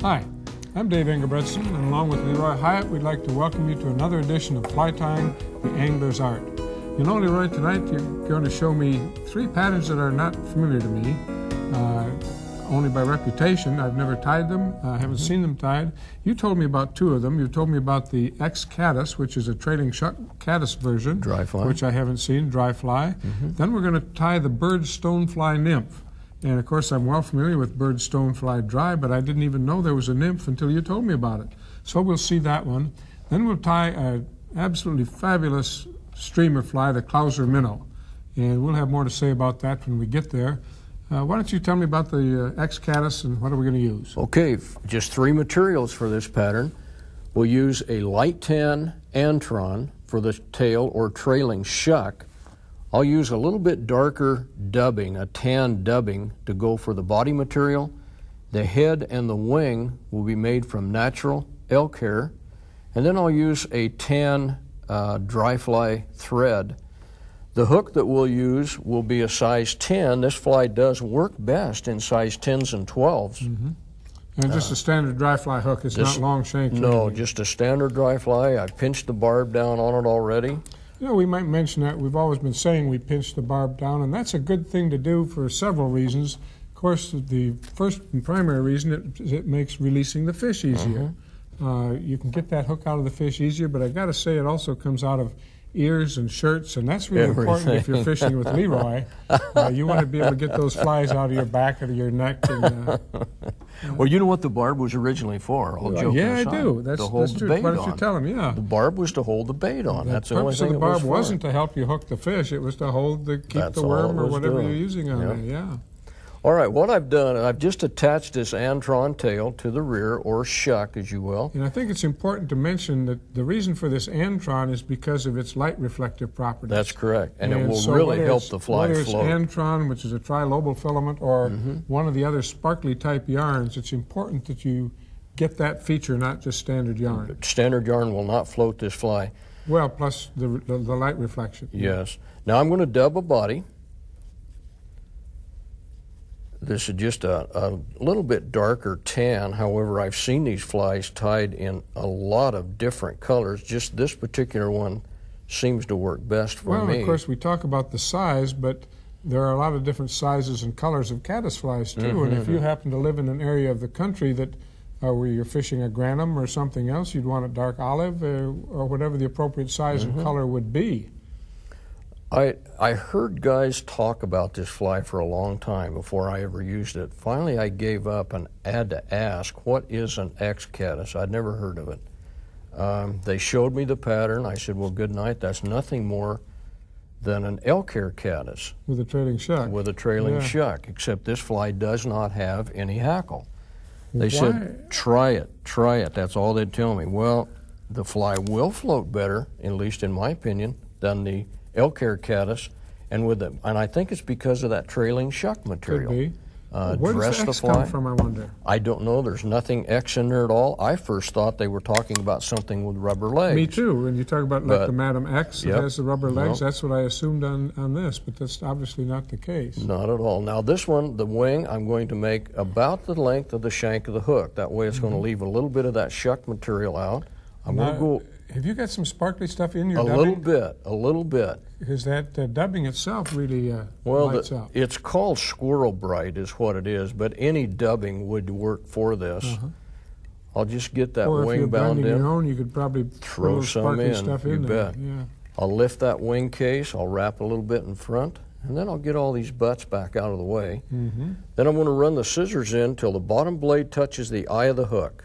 Hi, I'm Dave Engelbretson, and along with LeRoy Hyatt, we'd like to welcome you to another edition of Fly Tying, the Angler's Art. You know, LeRoy, tonight you're going to show me three patterns that are not familiar to me, only by reputation. I've never tied them, I haven't seen them tied. You told me about two of them. You told me about the X-Caddis, which is a trailing shuck caddis version, dry fly, which I haven't seen, dry fly. Then we're going to tie the bird Stonefly Nymph. And of course, I'm well familiar with bird Stonefly dry, but I didn't even know there was a nymph until you told me about it. So we'll see that one. Then we'll tie an absolutely fabulous streamer fly, the Clouser Minnow. And we'll have more to say about that when we get there. Why don't you tell me about the X-Caddis and what are we going to use? Okay, just three materials for this pattern. We'll use a light tan antron for the tail or trailing shuck. I'll use a little bit darker dubbing, a tan dubbing, to go for the body material. The head and the wing will be made from natural elk hair. And then I'll use a tan dry fly thread. The hook that we'll use will be a size 10. This fly does work best in size 10s and 12s. And just a standard dry fly hook, it's not long shanked? No, just a standard dry fly. I pinched the barb down on it already. You know, we might mention that we've always been saying we pinch the barb down, and that's a good thing to do for several reasons. Of course, the first and primary reason is it makes releasing the fish easier. You can get that hook out of the fish easier, but I got to say it also comes out of ears and shirts, and that's really important if you're fishing with LeRoy. You want to be able to get those flies out of your back and your neck. And, well, you know what the barb was originally for? All joking aside. I do. That's true. Why don't you tell them? Yeah. The barb was to hold the bait on. That's the only thing the it was barb wasn't to help you hook the fish. It was to keep the worm or whatever you're using on there. Yeah. All right, what I've done, I've just attached this antron tail to the rear, or shuck, as you will. And I think it's important to mention that the reason for this antron is because of its light reflective properties. That's correct, and it will really help the fly float. Whether it's antron, which is a trilobal filament, or one of the other sparkly type yarns, it's important that you get that feature, not just standard yarn. Standard yarn will not float this fly. Well, plus the light reflection. Yes. Now I'm going to dub a body. This is just a little bit darker tan. However, I've seen these flies tied in a lot of different colors. Just this particular one seems to work best for me. Well, of course, we talk about the size, but there are a lot of different sizes and colors of caddis flies, too. And if you happen to live in an area of the country that where you're fishing a granum or something else, you'd want a dark olive or whatever the appropriate size and color would be. I heard guys talk about this fly for a long time before I ever used it. Finally, I gave up and had to ask, what is an X-Caddis? I'd never heard of it. They showed me the pattern. I said, well, good night. That's nothing more than an elk hair caddis. With a trailing shuck. With a trailing shuck, except this fly does not have any hackle. They said, try it. That's all they'd tell me. Well, the fly will float better, at least in my opinion, than the elk hair caddis, and I think it's because of that trailing shuck material. Could be. Where does the X come from, I wonder? I don't know. There's nothing X in there at all. I first thought they were talking about something with rubber legs. Me too. When you talk about like the Madam X that has the rubber legs, that's what I assumed on this, but that's obviously not the case. Not at all. Now this one, the wing, I'm going to make about the length of the shank of the hook. That way it's going to leave a little bit of that shuck material out. I'm going to go... Have you got some sparkly stuff in your dubbing? A little bit. Because that dubbing itself really lights up. It's called squirrel bright is what it is, but any dubbing would work for this. I'll just get that wing bound in. Or if you're blending your own, you could probably throw some in. Stuff you in bet. There. Yeah. I'll lift that wing case, I'll wrap a little bit in front, and then I'll get all these butts back out of the way. Then I'm going to run the scissors in till the bottom blade touches the eye of the hook.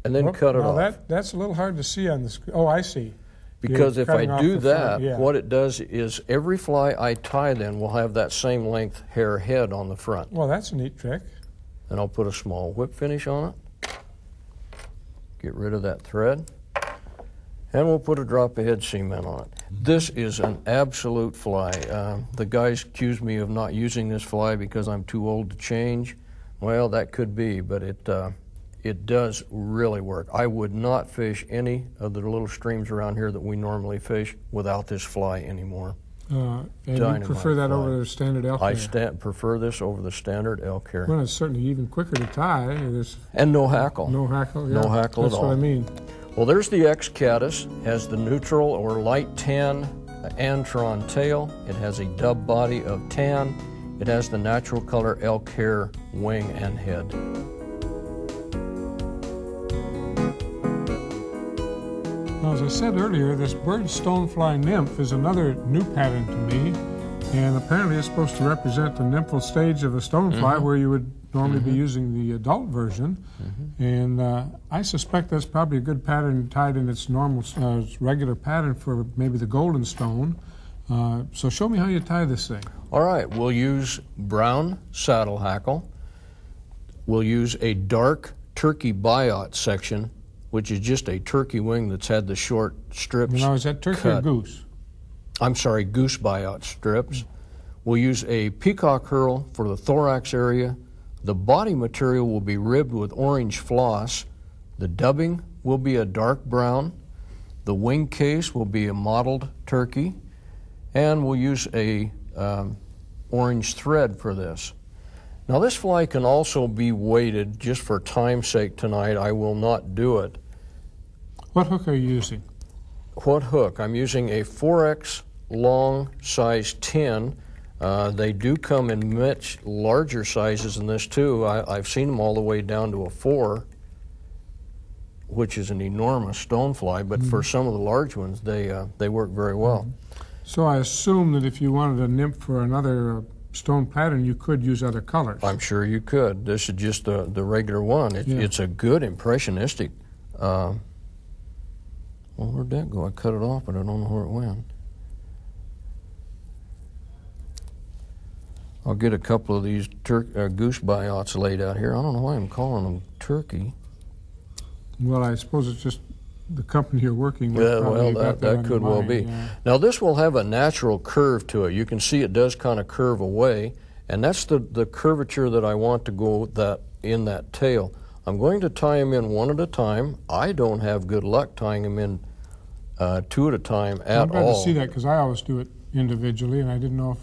And then cut it off. That's a little hard to see on the screen. Oh, I see. Because if I do that, what it does is every fly I tie then will have that same length hair head on the front. Well, that's a neat trick. And I'll put a small whip finish on it. Get rid of that thread. And we'll put a drop of head cement on it. This is an absolute fly. The guys accuse me of not using this fly because I'm too old to change. Well, that could be, but it does really work. I would not fish any of the little streams around here that we normally fish without this fly anymore. And you Dynamite prefer that fly. over the standard elk hair? Prefer this over the standard elk hair. Well, it's certainly even quicker to tie. There's And no hackle. no hackle. Yeah, No hackle at that's all. what I mean. Well, there's the X-Caddis. Has the neutral or light tan antron tail. It has a dub body of tan. It has the natural color elk hair wing and head. Now, as I said earlier, this bird Stonefly Nymph is another new pattern to me, and apparently it's supposed to represent the nymphal stage of a stonefly, where you would normally be using the adult version. And I suspect that's probably a good pattern tied in its normal, regular pattern for maybe the golden stone. So show me how you tie this thing. All right, we'll use brown saddle hackle. We'll use a dark turkey biot section, which is just a turkey wing that's had the short strips. Now, is that turkey or cut. goose? I'm sorry, goose biot strips. We'll use a peacock herl for the thorax area. The body material will be ribbed with orange floss. The dubbing will be a dark brown. The wing case will be a mottled turkey. And we'll use a orange thread for this. Now, this fly can also be weighted. Just for time's sake tonight, I will not do it. What hook are you using? What hook? I'm using a 4X long size 10. They do come in much larger sizes than this too. I've seen them all the way down to a 4, which is an enormous stonefly, but for some of the large ones, they work very well. So I assume that if you wanted a nymph for another stone pattern, you could use other colors. I'm sure you could. This is just the regular one. It's a good impressionistic. Well, where'd that go? I cut it off, but I don't know where it went. I'll get a couple of these goose biots laid out here. I don't know why I'm calling them turkey. Well, I suppose it's just the company you're working with. Yeah, probably well, got that on could your well mind, be. yeah. Now, this will have a natural curve to it. You can see it does kind of curve away, and that's the curvature that I want to go in that tail. I'm going to tie them in one at a time. I don't have good luck tying them in two at a time at all. I'm glad to see that because I always do it individually, and I didn't know if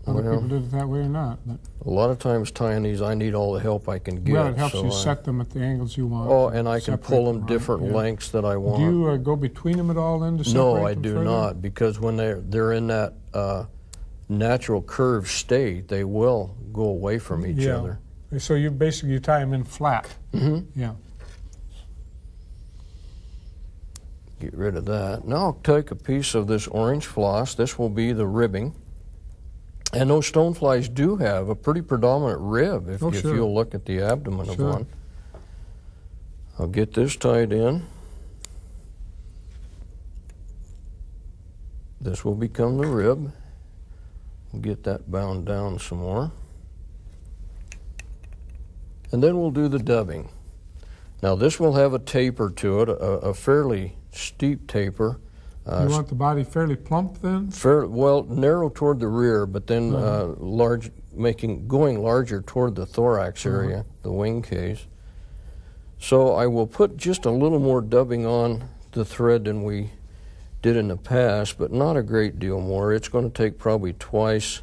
other people did it that way or not. But, a lot of times tying these, I need all the help I can get. well, it helps so you set them at the angles you want. Oh, and I can pull them right, different yeah. lengths that I want. Do you go between them at all then to separate No, I them do further? not, because when they're in that natural curve state, they will go away from each Yeah. other. So you basically tie them in flat. Yeah. Get rid of that. Now I'll take a piece of this orange floss. This will be the ribbing. And those stoneflies do have a pretty predominant rib if sure. you'll look at the abdomen of Sure. one. I'll get this tied in. This will become the rib. We'll get that bound down some more. And then we'll do the dubbing. Now this will have a taper to it, a fairly steep taper. You want the body fairly plump then? Well, narrow toward the rear, but then going larger toward the thorax area, the wing case. So I will put just a little more dubbing on the thread than we did in the past, but not a great deal more. It's going to take probably twice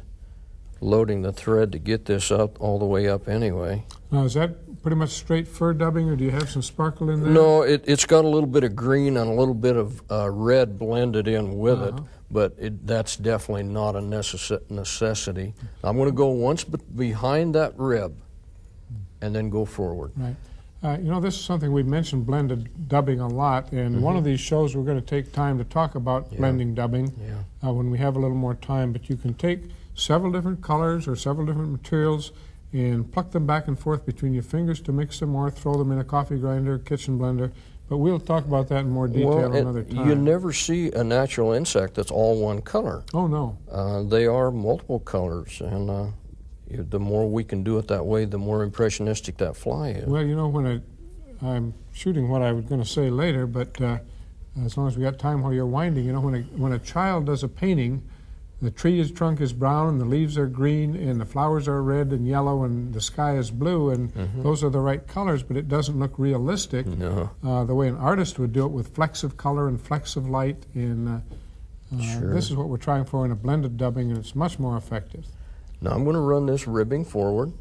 loading the thread to get this up all the way up anyway. Now, is that pretty much straight fur dubbing, or do you have some sparkle in there? No, it's got a little bit of green and a little bit of red blended in with it, but that's definitely not a necessity. I'm going to go once behind that rib and then go forward. Right. This is something we've mentioned blended dubbing a lot, and one of these shows we're going to take time to talk about blending dubbing when we have a little more time, but you can take several different colors or several different materials and pluck them back and forth between your fingers to mix them or throw them in a coffee grinder, kitchen blender. But we'll talk about that in more detail another time. You never see a natural insect that's all one color. Oh, no. They are multiple colors, and the more we can do it that way, the more impressionistic that fly is. Well, when I'm shooting what I was going to say later, but as long as we got time while you're winding, when a child does a painting, the tree's trunk is brown and the leaves are green and the flowers are red and yellow and the sky is blue, and those are the right colors, but it doesn't look realistic the way an artist would do it with flecks of color and flecks of light. And Sure. This is what we're trying for in a blended dubbing, and it's much more effective. Now I'm going to run this ribbing forward.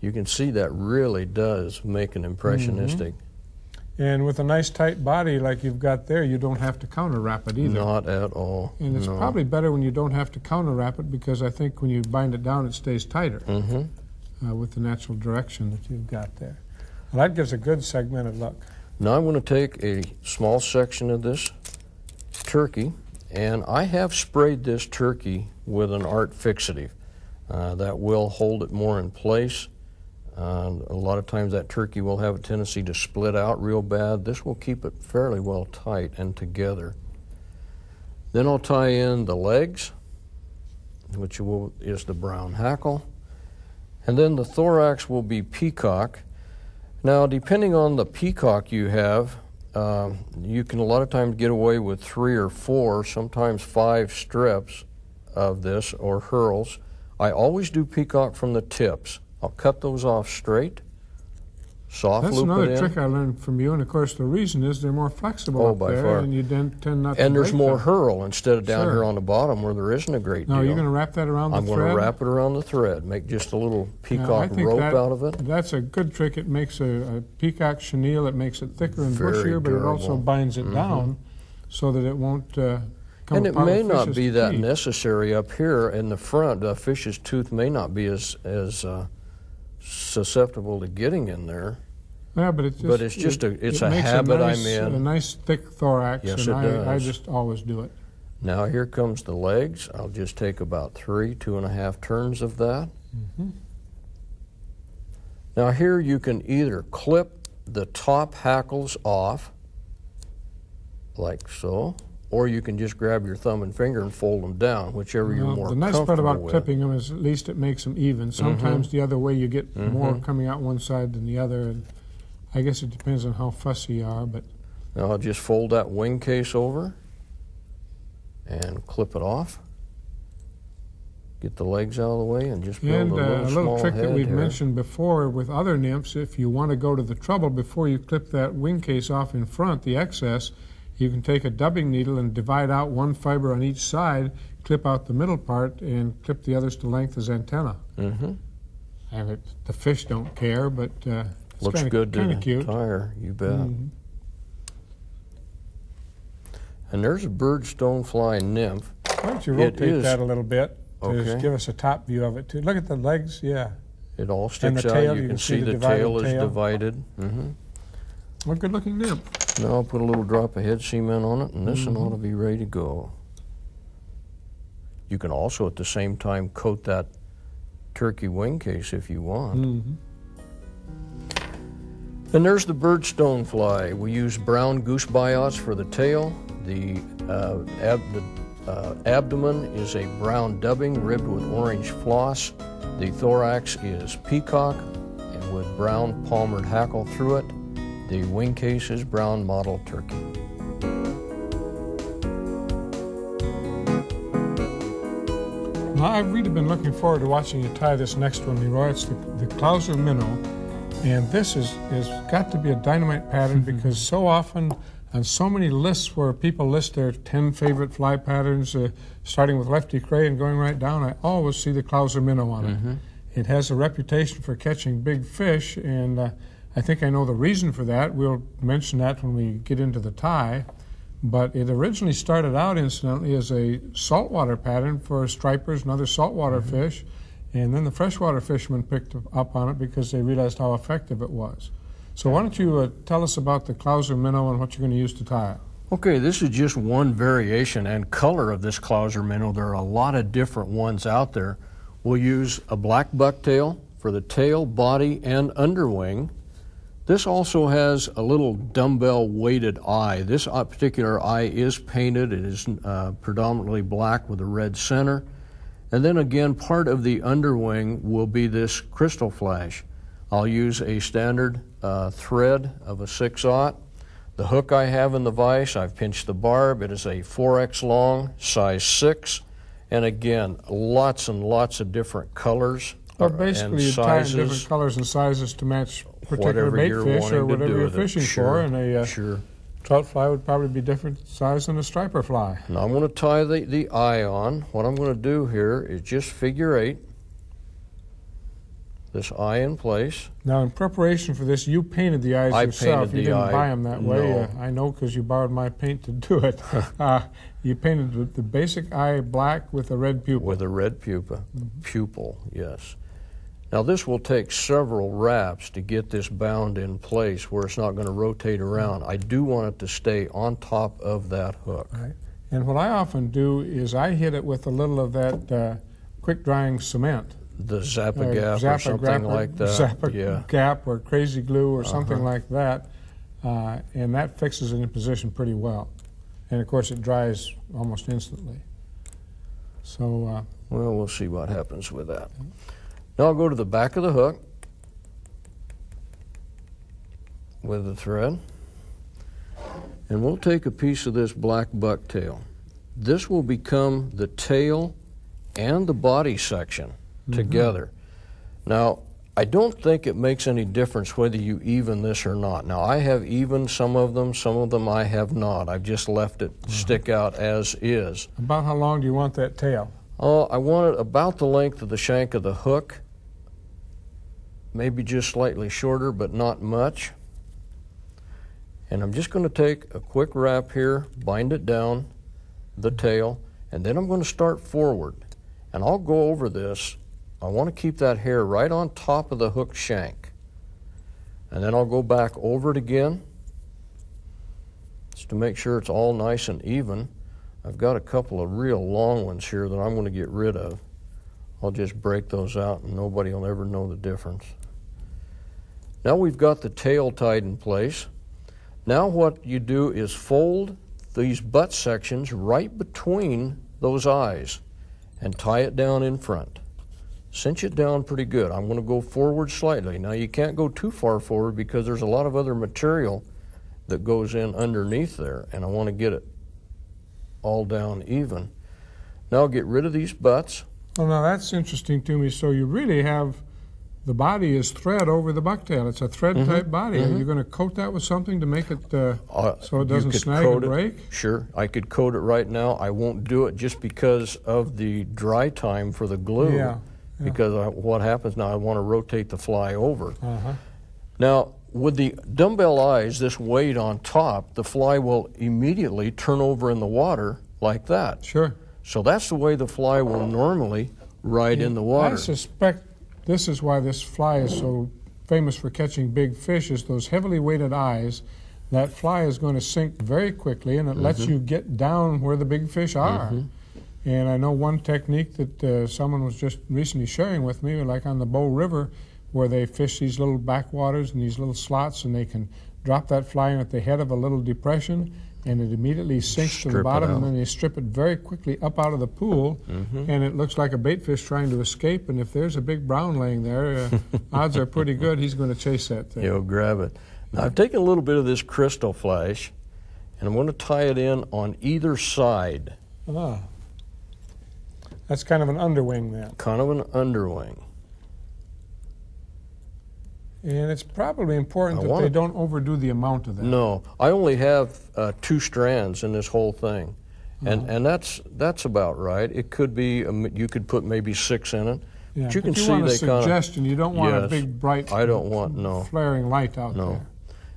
You can see that really does make an impressionistic. And with a nice tight body like you've got there, you don't have to counter wrap it either. Not at all. And it's probably better when you don't have to counter wrap it, because I think when you bind it down, it stays tighter with the natural direction that you've got there. Well, that gives a good segmented look. Now I'm going to take a small section of this turkey, and I have sprayed this turkey with an art fixative. That will hold it more in place. A lot of times that turkey will have a tendency to split out real bad. This will keep it fairly well tight and together. Then I'll tie in the legs, which is the brown hackle, and then the thorax will be peacock. Now, depending on the peacock you have, you can a lot of times get away with 3 or 4, sometimes 5 strips of this, or hurls. I always do peacock from the tips. I'll cut those off straight, soft That's loop it in. another trick I learned from you, and of course the reason is they're more flexible up by there, far. and you tend not to And there's break more them. hurl instead of down Sure. here on the bottom where there isn't a great Now, deal. are you going to wrap that around the I'm thread? going to wrap it around the thread, make just a little Now, I peacock think rope that- out of it. That's a good trick. It makes a peacock chenille. It makes it thicker and Very bushier, but it also durable. binds it down so that it won't come And it apart may with not fish's be that teeth. necessary up here in the front. The fish's tooth may not be as susceptible to getting in there. Yeah, but it's just it a makes habit nice, I'm in. A nice thick thorax, Yes, and it I does. just always do it. Now here comes the legs. I'll just take about 2.5 turns of that. Now here you can either clip the top hackles off, like so, or you can just grab your thumb and finger and fold them down, whichever you're Well, more the nice comfortable part about with. clipping them is at least it makes them even. Sometimes the other way you get more coming out one side than the other, and I guess it depends on how fussy you are. But Now I'll just fold that wing case over and clip it off. Get the legs out of the way and just build and a little a small little trick that head we've here. mentioned before with other nymphs, if you want to go to the trouble before you clip that wing case off in front, the excess, you can take a dubbing needle and divide out one fiber on each side, clip out the middle part, and clip the others to length as antenna. And the fish don't care, but it's Looks good to kind the of cute. tire, you bet. And there's a bird stonefly nymph. Why don't you It rotate is- that a little bit to Okay. give us a top view of it too? Look at the legs, yeah. It all And sticks the out. tail, You can see the tail is divided. What a good looking nymph. Now I'll put a little drop of head cement on it, and this one ought to be ready to go. You can also at the same time coat that turkey wing case if you want. And there's the bird stonefly. We use brown goose biots for the tail. The abdomen is a brown dubbing ribbed with orange floss. The thorax is peacock and with brown palmered hackle through it. The wing case is brown mottled turkey. Well, I've really been looking forward to watching you tie this next one, LeRoy. It's the Clouser Minnow. And this is got to be a dynamite pattern because so often on so many lists where people list their 10 favorite fly patterns, starting with Lefty Cray and going right down, I always see the Clouser Minnow on it. It has a reputation for catching big fish, and I think I know the reason for that. We'll mention that when we get into the tie. But it originally started out, incidentally, as a saltwater pattern for stripers and other saltwater fish. And then the freshwater fishermen picked up on it because they realized how effective it was. So why don't you tell us about the Clouser Minnow and what you're going to use to tie it? Okay, this is just one variation and color of this Clouser Minnow. There are a lot of different ones out there. We'll use a black bucktail for the tail, body, and underwing. This also has a little dumbbell weighted eye. This particular eye is painted. It is predominantly black with a red center. And then again, part of the underwing will be this crystal flash. I'll use a standard thread of a 6/0. The hook I have in the vise, I've pinched the barb. It is a 4X long, size 6. And again, lots and lots of different colors Or and basically you tie in sizes. different colors and sizes to match particular Whatever bait you're fish wanting or to whatever do you're with it. fishing Sure, for. And sure. Trout fly would probably be different size than a striper fly. Now I'm going to tie the eye on. What I'm going to do here is just figure 8. This eye in place. Now, in preparation for this, you painted the eyes I yourself. painted You the didn't eye. buy them that way. No. I know because you borrowed my paint to do it. You painted the basic eye black with a red pupil. With a red pupil, yes. Now this will take several wraps to get this bound in place where it's not going to rotate around. I do want it to stay on top of that hook. Right. And what I often do is I hit it with a little of that quick-drying cement. The Zap-A-Gap or something like that. Zap-A-Gap or Crazy Glue or something Uh-huh. like that. And that fixes it in position pretty well. And of course it dries almost instantly. So, Well, we'll see what happens with that. Now I'll go to the back of the hook with the thread, and we'll take a piece of this black bucktail. This will become the tail and the body section together. Now, I don't think it makes any difference whether you even this or not. Now, I have evened some of them I have not. I've just left it stick out as is. about how long do you want that tail? I want it about the length of the shank of the hook, maybe just slightly shorter, but not much. And I'm just going to take a quick wrap here, bind it down, the tail, and then I'm going to start forward. And I'll go over this. I want to keep that hair right on top of the hook shank. And then I'll go back over it again, just to make sure it's all nice and even. I've got a couple of real long ones here that I'm going to get rid of. I'll just break those out and nobody will ever know the difference. Now we've got the tail tied in place. Now what you do is fold these butt sections right between those eyes and tie it down in front. Cinch it down pretty good. I'm going to go forward slightly. Now you can't go too far forward because there's a lot of other material that goes in underneath there, and I want to get it all down even. Now I'll get rid of these butts. Well, now that's interesting to me. So you really have the body is thread over the bucktail. It's a thread-type body. Are you going to coat that with something to make it so it doesn't snag and break? Sure, I could coat it right now. I won't do it just because of the dry time for the glue. Yeah. Because what happens now, I want to rotate the fly over. Now, with the dumbbell eyes, this weight on top, the fly will immediately turn over in the water like that. Sure. So that's the way the fly will normally ride in the water. I suspect this is why this fly is so famous for catching big fish, is those heavily weighted eyes. That fly is going to sink very quickly, and it lets you get down where the big fish are. And I know one technique that someone was just recently sharing with me, like on the Bow River, where they fish these little backwaters and these little slots, and they can drop that fly in at the head of a little depression, and it immediately sinks to the bottom, and then they strip it very quickly up out of the pool, and it looks like a bait fish trying to escape. And if there's a big brown laying there, odds are pretty good he's going to chase that thing. You'll grab it. Now I've taken a little bit of this crystal flash, and I'm going to tie it in on either side. Ah. That's kind of an underwing then. Kind of an underwing. And it's probably important that they don't overdo the amount of that. No, I only have 2 strands in this whole thing, and that's about right. It could be you could put maybe 6 in it. Yeah, but you can see want a they kind of. suggestion. You don't want a big bright. I don't want flaring light out there.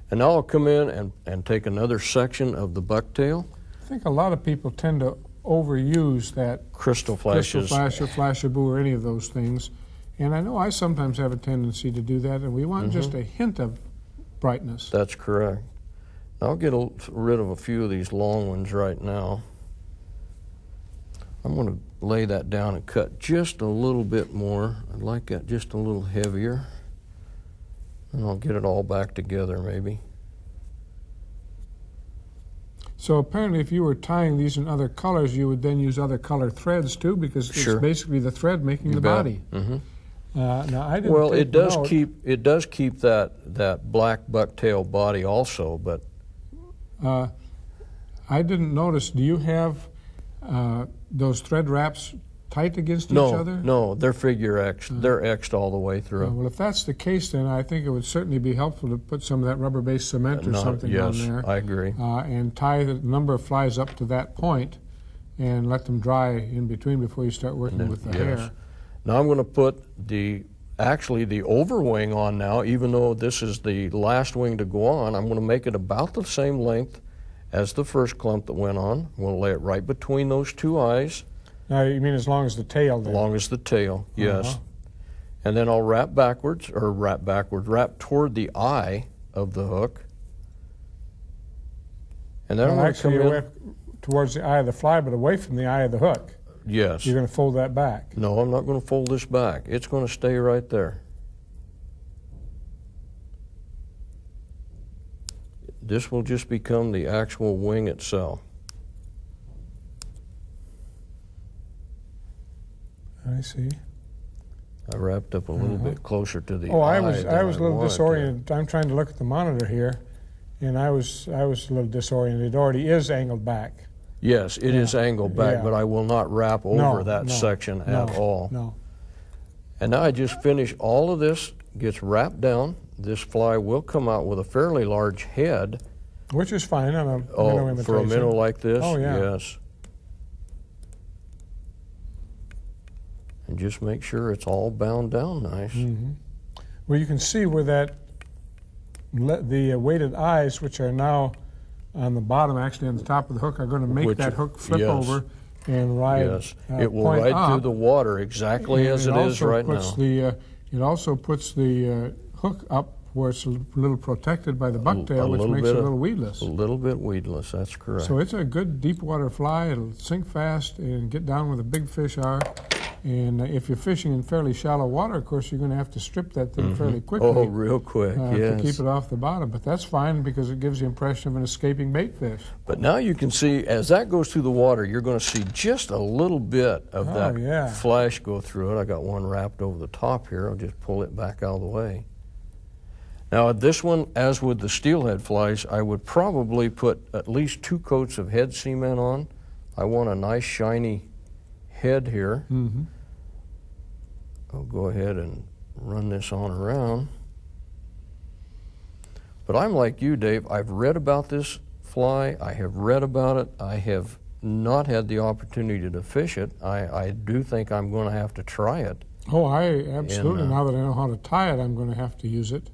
And now I'll come in and take another section of the bucktail. I think a lot of people tend to overuse that crystal flashes, flash or flashaboo or any of those things. And I know I sometimes have a tendency to do that, and we want just a hint of brightness. That's correct. I'll get rid of a few of these long ones right now. I'm going to lay that down and cut just a little bit more. I'd like that just a little heavier. And I'll get it all back together maybe. So apparently if you were tying these in other colors, you would then use other color threads too, because it's basically the thread making the body. Now I didn't. Well, it does keep that black bucktail body also, but I didn't notice. Do you have those thread wraps tight against each No, other? no, they're figure X. They're X'd all the way through. Well, if that's the case, then I think it would certainly be helpful to put some of that rubber-based cement or something on there. Yes, I agree. And tie the number of flies up to that point and let them dry in between before you start working with the hair. Now I'm going to put actually the overwing on now, even though this is the last wing to go on. I'm going to make it about the same length as the first clump that went on. I'm going to lay it right between those two eyes. Now, you mean as long as the tail there? As long as the tail, yes. And then I'll wrap toward the eye of the hook. And then I'm going to come in towards the eye of the fly, but away from the eye of the hook. Yes. You're going to fold that back. No, I'm not going to fold this back. It's going to stay right there. This will just become the actual wing itself. I see. I wrapped up a little bit closer to the eye. Oh, I was a little disoriented. I'm trying to look at the monitor here, and I was a little disoriented. It already is angled back. Yes, it is angled back, but I will not wrap over that section at all. No. And now I just finish all of this, gets wrapped down. This fly will come out with a fairly large head. Which is fine on a minnow imitation. For a minnow like this? Oh, yeah. Yes. And just make sure it's all bound down nice. Mm-hmm. Well, you can see where the weighted eyes, which are now on the bottom, actually on the top of the hook, are going to make that hook flip over and ride. Yes, it will ride through the water exactly as it is right now. It also puts the hook up where it's a little protected by the bucktail, which makes it a little weedless. A little bit weedless, that's correct. So it's a good deep water fly. It'll sink fast and get down where the big fish are. And if you're fishing in fairly shallow water, of course, you're going to have to strip that thing fairly quickly. Oh, real quick, yes. To keep it off the bottom. But that's fine because it gives the impression of an escaping bait fish. But now you can see, as that goes through the water, you're going to see just a little bit of that flash go through it. I got one wrapped over the top here. I'll just pull it back out of the way. Now, this one, as with the steelhead flies, I would probably put at least 2 coats of head cement on. I want a nice shiny head here. Mm-hmm. I'll go ahead and run this on around. But I'm like you, Dave. I've read about this fly. I have read about it. I have not had the opportunity to fish it. I do think I'm going to have to try it. Oh, I absolutely. Now that I know how to tie it, I'm going to have to use it.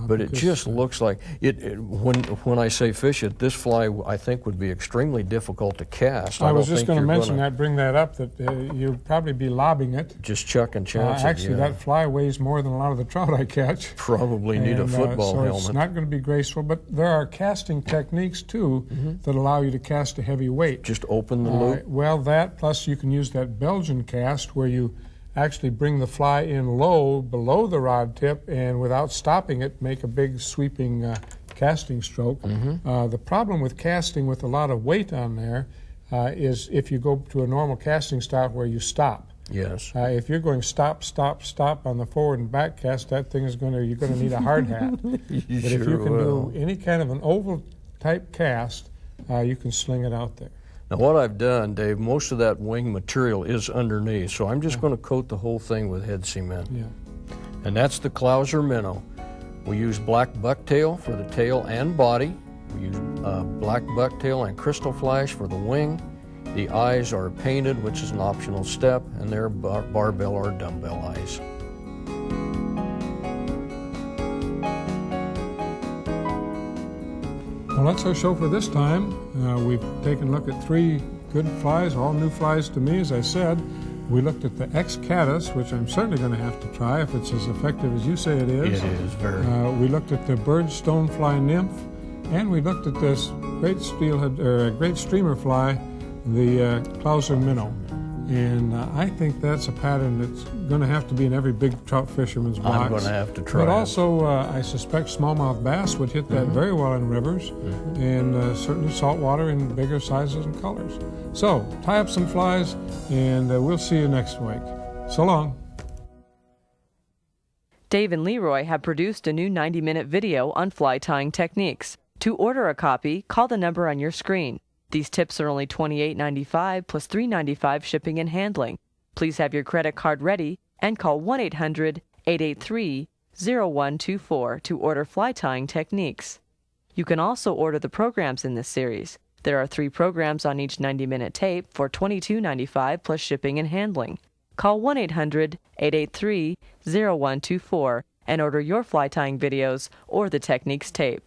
But it just looks like when I say fish it, this fly I think would be extremely difficult to cast. I was just going to mention that, bring that up, that you'd probably be lobbing it. Just chuck and chance it. Actually, that fly weighs more than a lot of the trout I catch. Probably need a football helmet. So it's not going to be graceful, but there are casting techniques too that allow you to cast a heavy weight. Just open the loop? Well, that, plus you can use that Belgian cast where you actually bring the fly in low below the rod tip and without stopping it make a big sweeping casting stroke. The problem with casting with a lot of weight on there is if you go to a normal casting style where you stop. Yes. If you're going stop, stop, stop on the forward and back cast, that thing is you're going to need a hard hat. But if you can do any kind of an oval type cast, you can sling it out there. Now what I've done, Dave, most of that wing material is underneath, so I'm just going to coat the whole thing with head cement. Yeah. And that's the Clouser Minnow. We use black bucktail for the tail and body. We use black bucktail and crystal flash for the wing. The eyes are painted, which is an optional step, and they're barbell or dumbbell eyes. Well, that's our show for this time. We've taken a look at 3 good flies, all new flies to me, as I said. We looked at the X-Caddis, which I'm certainly going to have to try if it's as effective as you say it is. It is, very. We looked at the bird Stonefly Nymph, and we looked at this great great streamer fly, the Clouser Minnow. And I think that's a pattern that's going to have to be in every big trout fisherman's box. I'm going to have to try But also, I suspect smallmouth bass would hit that very well in rivers, and certainly saltwater in bigger sizes and colors. So, tie up some flies, and we'll see you next week. So long. Dave and LeRoy have produced a new 90-minute video on fly tying techniques. To order a copy, call the number on your screen. These tips are only $28.95 plus $3.95 shipping and handling. Please have your credit card ready and call 1-800-883-0124 to order fly tying techniques. You can also order the programs in this series. There are 3 programs on each 90-minute tape for $22.95 plus shipping and handling. Call 1-800-883-0124 and order your fly tying videos or the techniques tape.